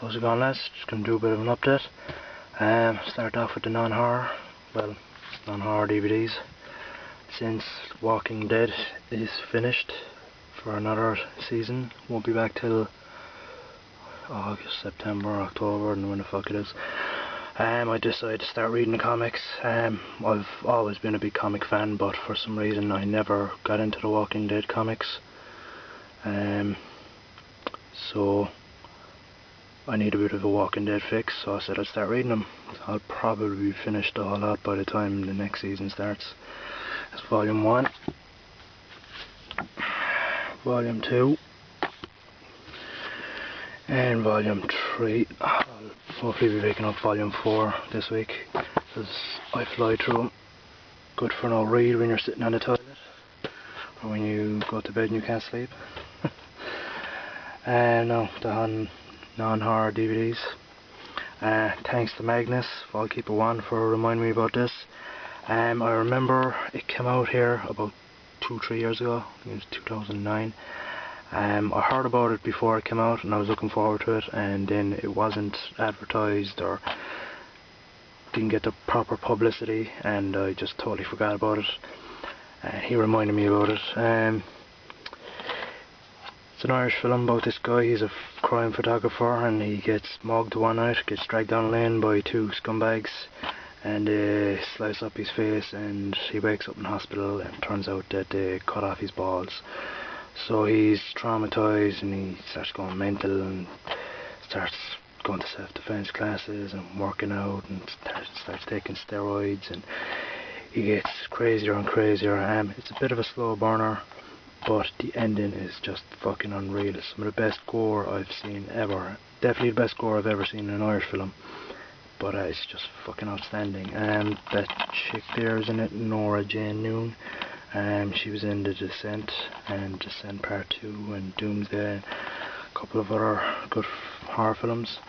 How's it going, lads? Just gonna do a bit of an update. Start off with the non-horror DVDs. Since Walking Dead is finished for another season, won't be back till August, September, October, and when the fuck it is. I decided to start reading the comics. I've always been a big comic fan, but for some reason I never got into the Walking Dead comics. So I need a bit of a Walking Dead fix, so I said I'd start reading them. I'll probably be finished the whole lot by the time the next season starts. That's Volume 1, Volume 2, and Volume 3. I'll hopefully be picking up Volume 4 this week, because I fly through them. Good for no read when you're sitting on the toilet, or when you go to bed and you can't sleep. No, the non-horror DVDs. Thanks to Magnus, I'll keep it one, for reminding me about this. I remember it came out here about 2-3 years ago. I think it was 2009. I heard about it before it came out and I was looking forward to it, and then it wasn't advertised or didn't get the proper publicity, and I just totally forgot about it. He reminded me about it. It's an Irish film about this guy. He's a crime photographer and he gets mugged one night, gets dragged down a lane by two scumbags, and they slice up his face, and he wakes up in hospital and it turns out that they cut off his balls. So he's traumatized and he starts going mental and starts going to self-defense classes and working out and starts taking steroids, and he gets crazier and crazier. It's a bit of a slow burner, but the ending is just fucking unreal. It's some of the best gore I've seen ever. Definitely the best gore I've ever seen in an Irish film. But it's just fucking outstanding. That chick there is in it, Nora Jane Noon. She was in The Descent and Descent Part 2 and Doomsday and a couple of other good horror films.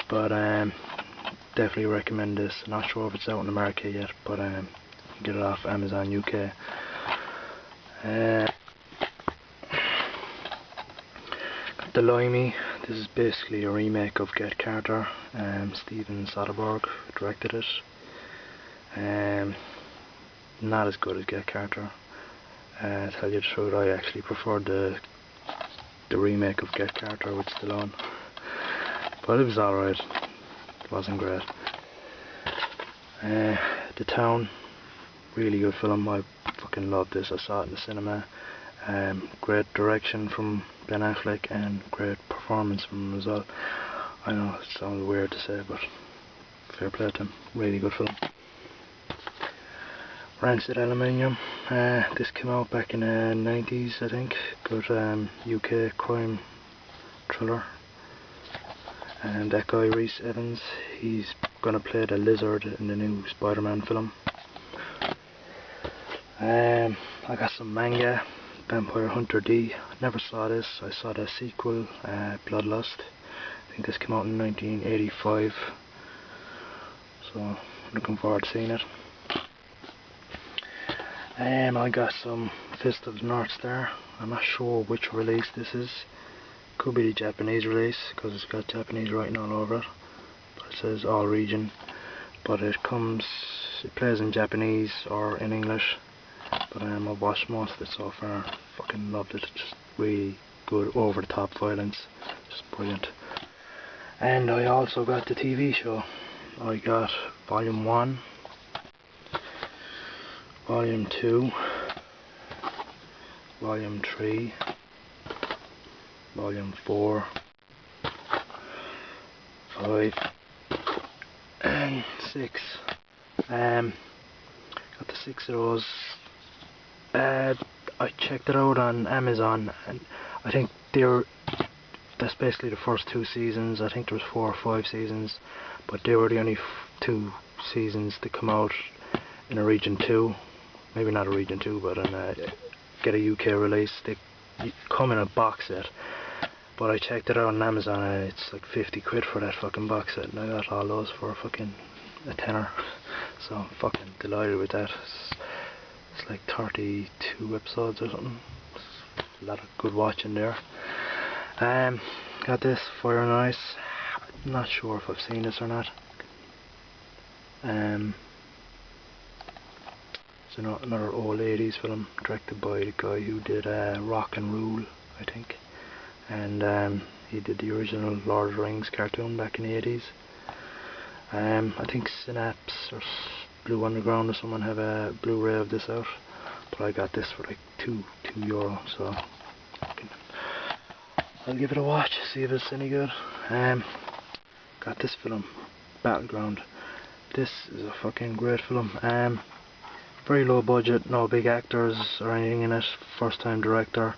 But definitely recommend this. I'm not sure if it's out in America yet, but you can get it off Amazon UK. The Limey. This is basically a remake of Get Carter. Steven Soderbergh directed it. Not as good as Get Carter. To tell you the truth, I actually preferred the remake of Get Carter with Stallone. But it was alright. It wasn't great. The Town. Really good film. I fucking loved this. I saw it in the cinema. Great direction from Ben Affleck and great performance from him as well. I know it sounds weird to say, but fair play to him. Really good film. Rancid Aluminium. This came out back in the 90s, I think. Good UK crime thriller. And that guy Rhys Evans, he's gonna play the Lizard in the new Spider-Man film. I got some manga. Vampire Hunter D. Never saw this. I saw the sequel, Bloodlust. I think this came out in 1985. So looking forward to seeing it. I got some Fist of the North Star. I'm not sure which release this is. Could be the Japanese release because it's got Japanese writing all over it. But it says all region. But it plays in Japanese or in English. But I've watched most of it so far. Fucking loved it. Just really good, over the top violence. Just brilliant. And I also got the TV show. I got Volume 1, Volume 2, Volume 3, Volume 4, 5, and 6. Got the 6 of those. I checked it out on Amazon, and I think that's basically the first 2 seasons. I think there was 4 or 5 seasons, but they were the only 2 seasons to come out in a region 2. Maybe not a region 2, but get a UK release. They come in a box set, but I checked it out on Amazon and it's like 50 quid for that fucking box set, and I got all those for fucking a tenner. So I'm fucking delighted with that. It's like 32 episodes or something. It's a lot of good watching there. Got this, Fire and Ice. I'm not sure if I've seen this or not. It's another old 80s film directed by the guy who did Rock and Rule, I think. And he did the original Lord of the Rings cartoon back in the 80s. I think Synapse or Blue Underground or someone have a Blu-ray of this out, but I got this for like €2, so I'll give it a watch, see if it's any good. Got this film, Battleground. This is a fucking great film. Very low budget, no big actors or anything in it. First time director.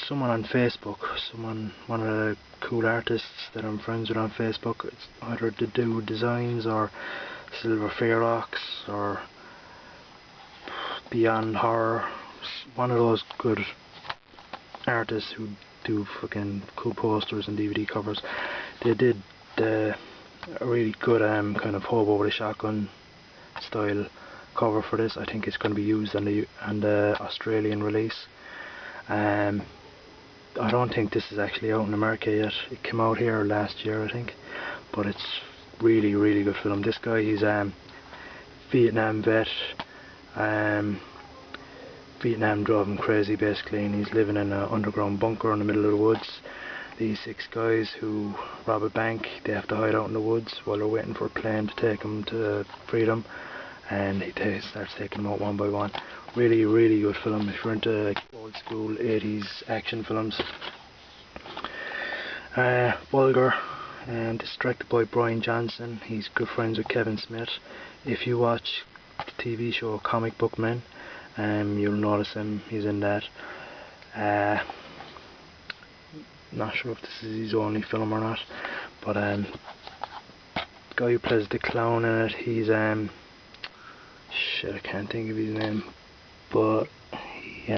Someone on Facebook, one of the cool artists that I'm friends with on Facebook, it's either to do designs or Silver Ferox or Beyond Horror. One of those good artists who do fucking cool posters and DVD covers. They did a really good kind of hobo with a shotgun style cover for this. I think it's going to be used on the Australian release. I don't think this is actually out in America yet. It came out here last year, I think, but it's really good film. This guy, he's Vietnam vet. Vietnam drove him crazy basically, and he's living in an underground bunker in the middle of the woods. These 6 guys who rob a bank, they have to hide out in the woods while they're waiting for a plane to take them to freedom, and he starts taking them out one by one. Really good film if you're into like old school 80s action films. Vulgar, and this is directed by Brian Johnson. He's good friends with Kevin Smith. If you watch the TV show Comic Book Men, you'll notice him, he's in that. Not sure if this is his only film or not, but the guy who plays the clown in it, he's shit, I can't think of his name, but he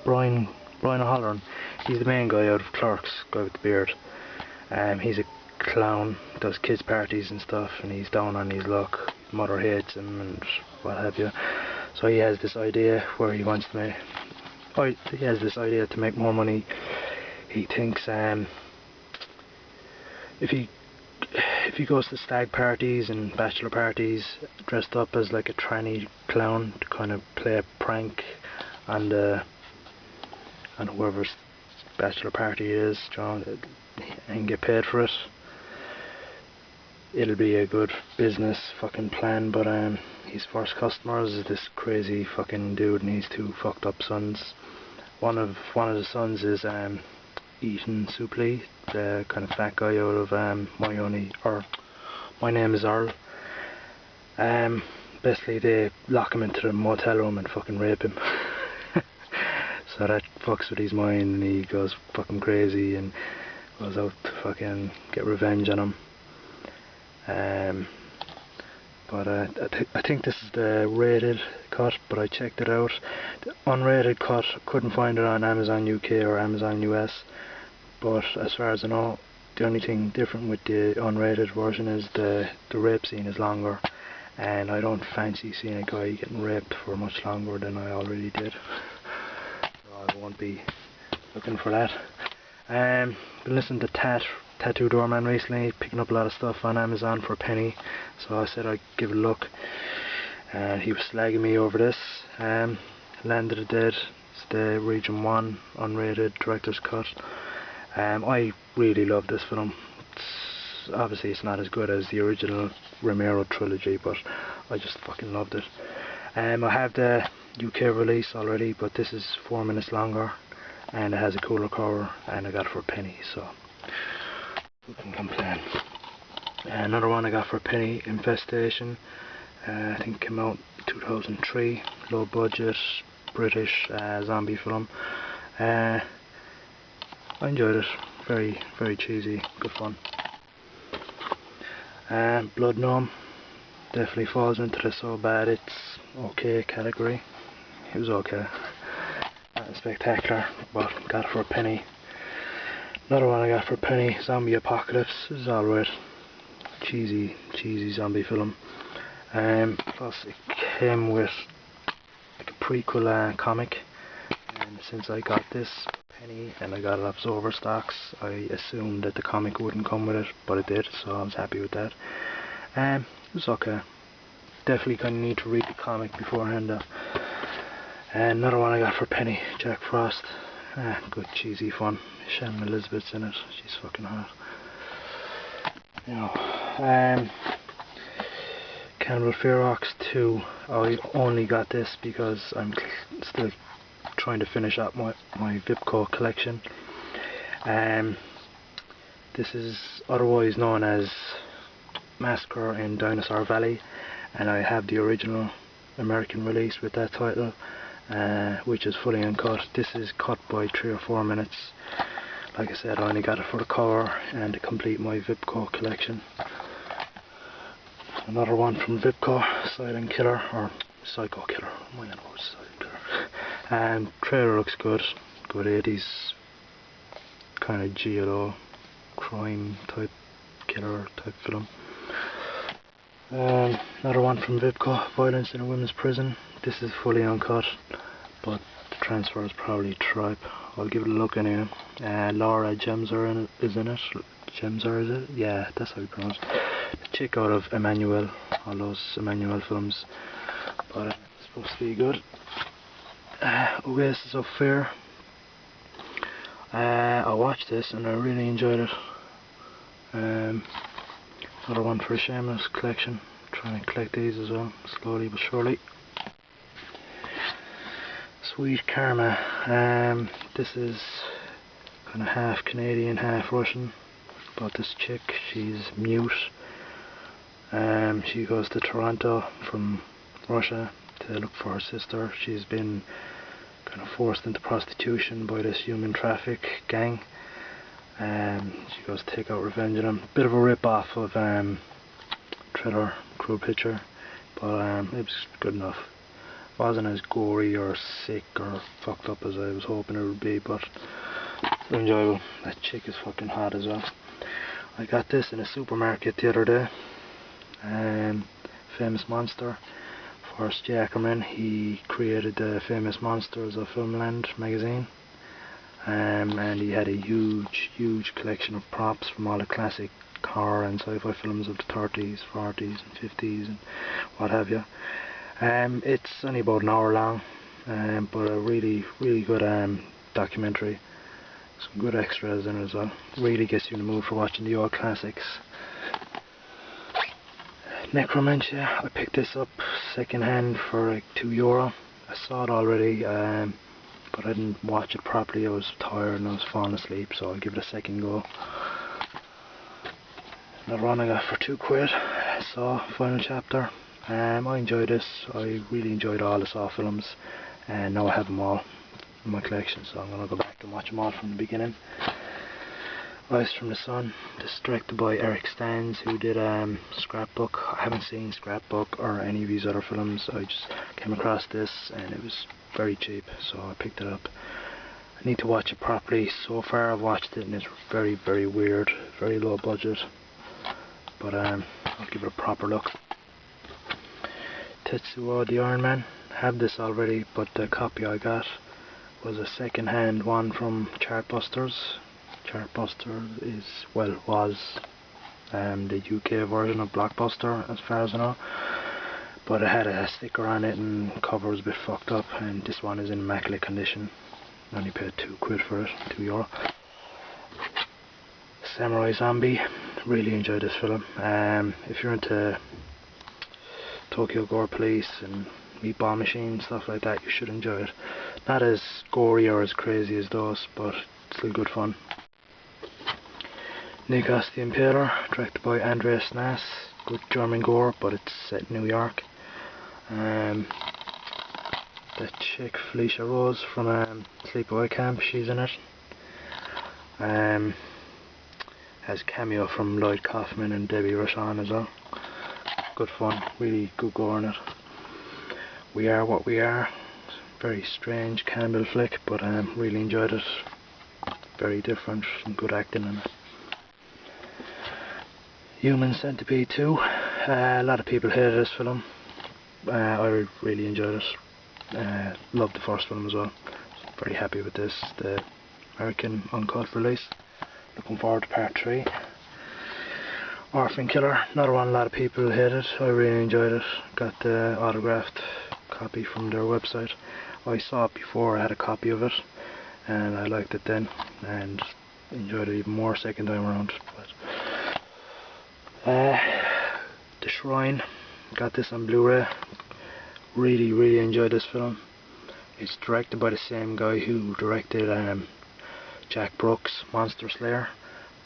Brian O'Halloran. He's the main guy out of Clerks, guy with the beard. He's a clown, does kids parties and stuff, and he's down on his luck. Mother hates him and what have you. So he has this idea where he wants to make more money. He thinks if he goes to stag parties and bachelor parties dressed up as like a tranny clown to kind of play a prank on whoever's bachelor party is, and get paid for it, it'll be a good business fucking plan. But his first customers is this crazy fucking dude and his 2 fucked up sons. One of the sons is Ethan Suplee, the kind of fat guy out of My Name is Earl. Basically they lock him into the motel room and fucking rape him. So that fucks with his mind and he goes fucking crazy and goes out to fucking get revenge on him. But I think this is the rated cut, but I checked it out. The unrated cut, couldn't find it on Amazon UK or Amazon US, but as far as I know, the only thing different with the unrated version is the rape scene is longer, and I don't fancy seeing a guy getting raped for much longer than I already did. So I won't be looking for that. Been listening to Tattoo Doorman recently, picking up a lot of stuff on Amazon for a penny, so I said I'd give it a look, and he was slagging me over this. Land of the Dead, it's the Region 1 unrated director's cut. I really love this film. Obviously it's not as good as the original Romero trilogy, but I just fucking loved it. I have the UK release already, but this is 4 minutes longer and it has a cooler cover, and I got it for a penny, so who can complain. Another one I got for a penny, Infestation. I think it came out 2003, low budget British zombie film. I enjoyed it, very cheesy, good fun. Blood Gnome definitely falls into the so bad it's okay category. It was okay, not spectacular, but got it for a penny. Another one I got for a penny, Zombie Apocalypse. This is alright, cheesy zombie film. Plus it came with like a prequel comic, and since I got this penny and I got it off Overstocks. I assumed that the comic wouldn't come with it, but it did, so I was happy with that. It was okay. Definitely kind of need to read the comic beforehand though. And another one I got for a penny, Jack Frost. Good cheesy fun. Shannon Elizabeth's in it. She's fucking hot. You know, Cannibal Ferox 2. I only got this because I'm still trying to finish up my Vipco collection. This is otherwise known as Massacre in Dinosaur Valley, and I have the original American release with that title, which is fully uncut. This is cut by 3 or 4 minutes. Like I said, I only got it for the cover and to complete my Vipco collection. Another one from Vipco, Silent Killer, or Psycho Killer. Oh my God, Silent Killer. Trailer looks good. Good 80s kind of giallo crime type killer type film. Another one from Vipco, Violence in a Women's Prison. This is fully uncut, but the transfer is probably tripe. I'll give it a look anyway. Laura Gemser is in it. Gemser, is it? Yeah, that's how you pronounce it. The chick out of Emmanuel, all those Emmanuel films. But it's supposed to be good. Oasis of Fear. I watched this and I really enjoyed it. Another one for a Shameless collection. Trying to collect these as well, slowly but surely. Sweet Karma. This is kind of half Canadian, half Russian. About this chick, she's mute. She goes to Toronto from Russia to look for her sister. She's been kind of forced into prostitution by this human traffic gang. She goes to take out revenge on them. Bit of a rip-off of Thriller, Cruel Picture, but it was good enough. It wasn't as gory or sick or fucked up as I was hoping it would be, but enjoyable. That chick is fucking hot as well. I got this in a supermarket the other day. Famous Monster. Forrest J. Ackerman, he created the Famous Monsters of Filmland magazine. And he had a huge collection of props from all the classic horror and sci-fi films of the 30s, 40s and 50s and what have you. It's only about an hour long, but a really good documentary. Some good extras in it as well. Really gets you in the mood for watching the old classics. Necromantia, I picked this up second hand for like €2. I saw it already, but I didn't watch it properly. I was tired and I was falling asleep, so I'll give it a second go. Another one I got for £2. Saw Final Chapter. I enjoyed this. I really enjoyed all the Saw films, and now I have them all in my collection, so I'm going to go back and watch them all from the beginning. Rise from the Sun. This is directed by Eric Stans, who did Scrapbook. I haven't seen Scrapbook or any of these other films. I just came across this and it was very cheap, so I picked it up. I need to watch it properly. So far I've watched it and it's very weird, very low budget, but I'll give it a proper look. Tetsuo the Iron Man. I have this already, but the copy I got was a second hand one from Chartbusters. Chartbusters was the UK version of Blockbuster as far as I know, but it had a sticker on it and the cover was a bit fucked up, and this one is in immaculate condition. I only paid £2 for it, €2. Samurai Zombie. Really enjoyed this film. If you're into Tokyo Gore Police and Meatball Machine, stuff like that, you should enjoy it. Not as gory or as crazy as those, but still good fun. Nikos the Impaler, directed by Andreas Nass. Good German gore, but it's set in New York. The chick Felicia Rose from Sleepaway Camp, she's in it. Has cameo from Lloyd Kaufman and Debbie Rochon as well. Good fun, really good gore in it. We Are What We Are. Very strange cannibal flick, but really enjoyed it. Very different, some good acting in it. Human Centipede 2. A lot of people hated this film. I really enjoyed it. Loved the first film as well. Very happy with this. The American uncut release. Looking forward to part 3. Orphan Killer, another one a lot of people hated. I really enjoyed it. Got the autographed copy from their website. I saw it before, I had a copy of it, and I liked it then, and enjoyed it even more second time around. But The Shrine, got this on Blu-ray. Really enjoyed this film. It's directed by the same guy who directed Jack Brooks' Monster Slayer,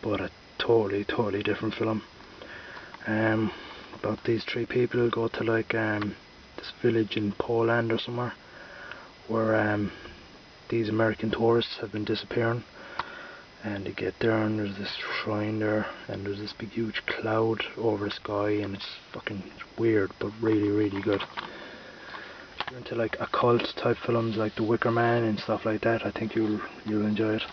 but a totally different film. About these 3 people go to like this village in Poland or somewhere, where these American tourists have been disappearing, and they get there and there's this shrine there, and there's this big huge cloud over the sky, and it's fucking weird but really good. If you're into like occult type films like The Wicker Man and stuff like that, I think you'll enjoy it.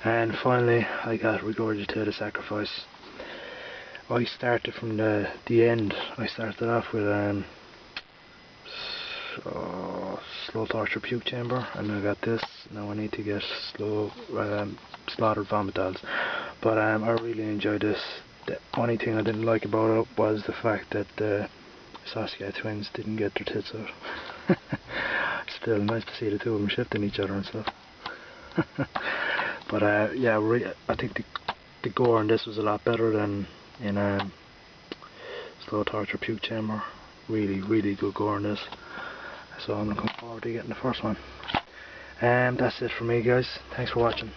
And finally, I got Regurgitated Sacrifice. I started from the end. I started off with Slow Torture Puke Chamber, and I got this. Now I need to get Slaughtered Vomitals. But I really enjoyed this. The only thing I didn't like about it was the fact that the Saskia twins didn't get their tits out. Still nice to see the two of them shifting each other and stuff. But yeah, I think the gore in this was a lot better than in Slow Torture Puke Chamber. Really good gore in this. So I'm looking forward to getting the first one. That's it for me, guys. Thanks for watching.